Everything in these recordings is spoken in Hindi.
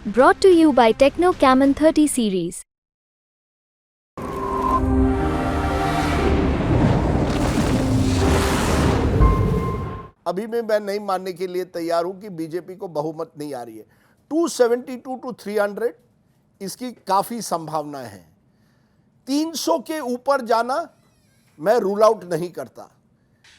Brought to you by Techno Camon 30 series. अभी भी मैं नहीं मानने के लिए तैयार हूं कि बीजेपी को बहुमत नहीं आ रही है। 272 टू 300 इसकी काफी संभावनाएं हैं। 300 के ऊपर जाना मैं रूल आउट नहीं करता।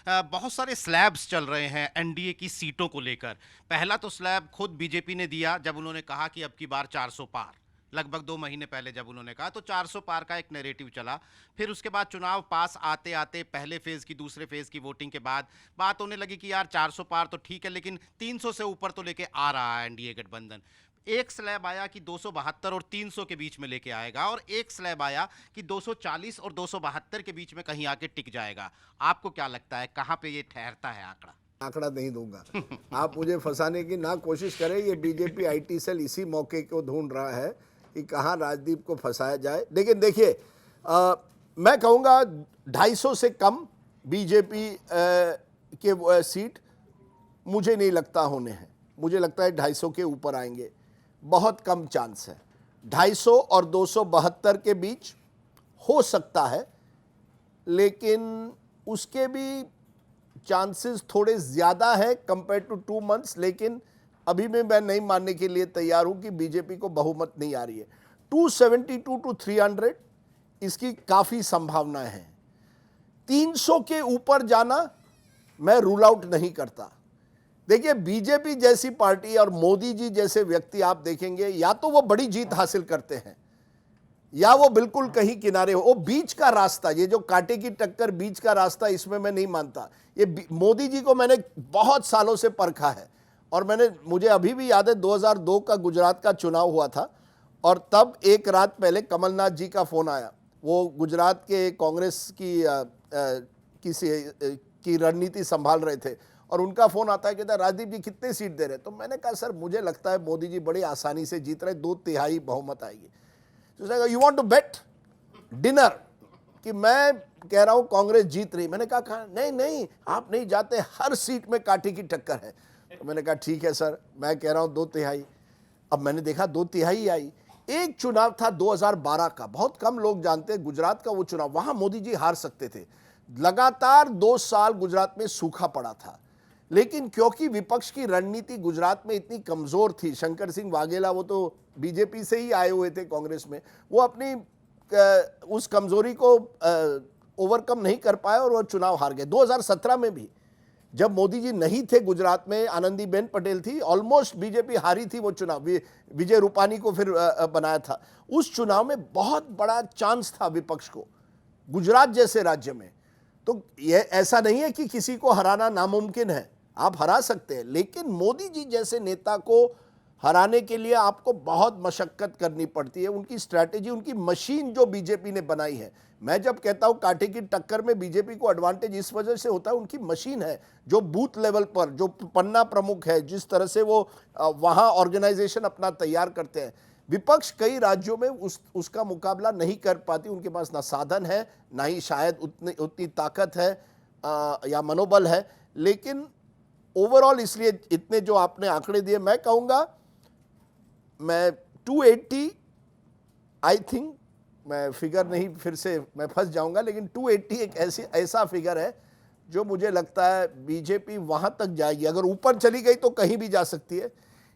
बहुत सारे स्लैब्स चल रहे हैं एनडीए की सीटों को लेकर। पहला तो स्लैब खुद बीजेपी ने दिया जब उन्होंने कहा कि अब की बार 400 पार, लगभग 2 महीने पहले जब उन्होंने कहा तो 400 पार का एक नैरेटिव चला। फिर उसके बाद चुनाव पास आते आते पहले फेज की दूसरे फेज की वोटिंग के बाद बात होने लगी कि यार 400 पार तो ठीक है, लेकिन 300 से ऊपर तो लेके आ रहा है एनडीए गठबंधन। एक स्लैब आया कि 272 और 300 के बीच में लेके आएगा, और एक स्लैब आया कि 240 और 272 के बीच में कहीं आके टिक जाएगा। आपको क्या लगता है कहां पे ये ठहरता है आंकड़ा? आंकड़ा नहीं दूंगा। आप मुझे फंसाने की ना कोशिश करें। ये बीजेपी आईटी सेल इसी मौके को ढूंढ रहा है कि कहां राजदीप को फंसाया जाए। लेकिन देखिए, मैं कहूँगा 250 से कम बीजेपी के सीट मुझे नहीं लगता होने हैं। मुझे लगता है 250 के ऊपर आएंगे, बहुत कम चांस है। 250 और 272 के बीच हो सकता है, लेकिन उसके भी चांसेस थोड़े ज़्यादा है कंपेयर टू 2 मंथ्स। लेकिन अभी भी मैं नहीं मानने के लिए तैयार हूं कि बीजेपी को बहुमत नहीं आ रही है। 272 टू 300 इसकी काफ़ी संभावनाएं हैं। 300 के ऊपर जाना मैं रूल आउट नहीं करता। देखिए, बीजेपी जैसी पार्टी और मोदी जी जैसे व्यक्ति आप देखेंगे, या तो वो बड़ी जीत हासिल करते हैं या वो बिल्कुल कहीं किनारे हो। वो बीच का रास्ता, ये जो कांटे की टक्कर बीच का रास्ता, इसमें मैं नहीं मानता। ये मोदी जी को मैंने बहुत सालों से परखा है, और मुझे अभी भी याद है 2002 का गुजरात का चुनाव हुआ था, और तब एक रात पहले कमलनाथ जी का फ़ोन आया। वो गुजरात के कांग्रेस की रणनीति संभाल रहे थे, और उनका फ़ोन आता है, कहता है राजदीप जी कितने सीट दे रहे? तो मैंने कहा सर, मुझे लगता है मोदी जी बड़ी आसानी से जीत रहे, 2/3 बहुमत आएगी। तो you want to bet dinner कि मैं कह रहा हूं कांग्रेस जीत रही। मैंने कहा नहीं नहीं, आप नहीं जाते, हर सीट में कांटे की टक्कर है। तो मैंने कहा ठीक है सर, मैं कह रहा हूं 2/3। अब मैंने देखा 2/3 आई। एक चुनाव था 2012 का, बहुत कम लोग जानते हैं, गुजरात का वो चुनाव, वहां मोदी जी हार सकते थे। लगातार 2 साल गुजरात में सूखा पड़ा था, लेकिन क्योंकि विपक्ष की रणनीति गुजरात में इतनी कमजोर थी, शंकर सिंह वाघेला, वो तो बीजेपी से ही आए हुए थे कांग्रेस में, वो अपनी उस कमजोरी को ओवरकम नहीं कर पाए और वो चुनाव हार गए। 2017 में भी जब मोदी जी नहीं थे गुजरात में, आनंदीबेन पटेल थी, ऑलमोस्ट बीजेपी हारी थी वो चुनाव, विजय रूपानी को फिर बनाया था। उस चुनाव में बहुत बड़ा चांस था विपक्ष को गुजरात जैसे राज्य में। तो ये ऐसा नहीं है कि किसी को हराना नामुमकिन है, आप हरा सकते हैं, लेकिन मोदी जी जैसे नेता को हराने के लिए आपको बहुत मशक्कत करनी पड़ती है। उनकी स्ट्रैटेजी, उनकी मशीन जो बीजेपी ने बनाई है, मैं जब कहता हूं कांटे की टक्कर में बीजेपी को एडवांटेज इस वजह से होता है, उनकी मशीन है जो बूथ लेवल पर, जो पन्ना प्रमुख है, जिस तरह से वो वहां ऑर्गेनाइजेशन अपना तैयार करते हैं। विपक्ष कई राज्यों में उसका मुकाबला नहीं कर पाती। उनके पास ना साधन है, ना ही शायद उतनी ताकत है या मनोबल है। लेकिन ओवरऑल इसलिए इतने जो आपने आंकड़े दिए, मैं कहूँगा मैं 280, आई थिंक, मैं फिगर नहीं, फिर से मैं फंस जाऊंगा, लेकिन 280 एक ऐसा फिगर है जो मुझे लगता है बीजेपी वहां तक जाएगी। अगर ऊपर चली गई तो कहीं भी जा सकती है,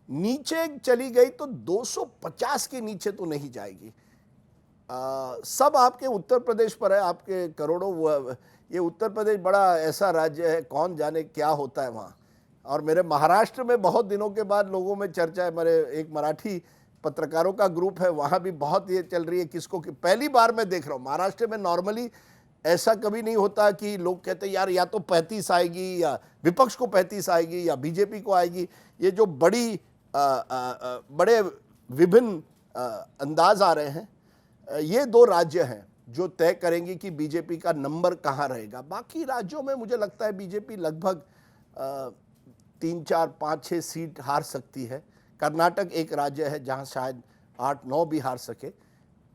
नीचे चली गई तो 250 के नीचे तो नहीं जाएगी। सब आपके उत्तर प्रदेश पर है, आपके करोड़ों, ये उत्तर प्रदेश बड़ा ऐसा राज्य है, कौन जाने क्या होता है वहाँ। और मेरे महाराष्ट्र में बहुत दिनों के बाद लोगों में चर्चा है, मेरे एक मराठी पत्रकारों का ग्रुप है, वहाँ भी बहुत ये चल रही है किसको कि पहली बार मैं देख रहा हूँ महाराष्ट्र में। नॉर्मली ऐसा कभी नहीं होता कि लोग कहते हैं यार या तो 35 आएगी, या विपक्ष को 35 आएगी, या बीजेपी को आएगी। ये जो बड़े विभिन्न अंदाज आ रहे हैं, ये 2 राज्य हैं जो तय करेंगे कि बीजेपी का नंबर कहाँ रहेगा। बाकी राज्यों में मुझे लगता है बीजेपी लगभग 3, 4, 5, 6 सीट हार सकती है। कर्नाटक एक राज्य है जहां शायद 8, 9 भी हार सके।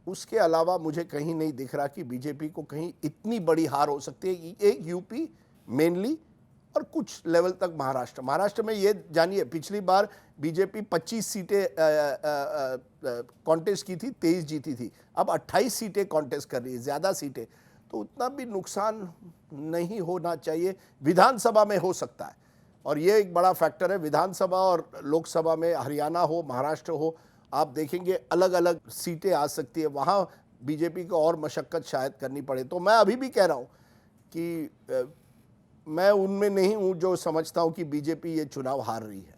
उसके अलावा मुझे कहीं नहीं दिख रहा कि बीजेपी को कहीं इतनी बड़ी हार हो सकती है। एक यूपी मेनली, और कुछ लेवल तक महाराष्ट्र में ये जानिए, पिछली बार बीजेपी 25 सीटें कॉन्टेस्ट की थी, 23 जीती थी, अब 28 सीटें कॉन्टेस्ट कर रही है, ज़्यादा सीटें, तो उतना भी नुकसान नहीं होना चाहिए। विधानसभा में हो सकता है, और ये एक बड़ा फैक्टर है। विधानसभा और लोकसभा में हरियाणा हो, महाराष्ट्र हो, आप देखेंगे अलग अलग सीटें आ सकती है, वहाँ बीजेपी को और मशक्कत शायद करनी पड़े। तो मैं अभी भी कह रहा हूँ कि मैं उनमें नहीं हूँ जो समझता हूँ कि बीजेपी ये चुनाव हार रही है।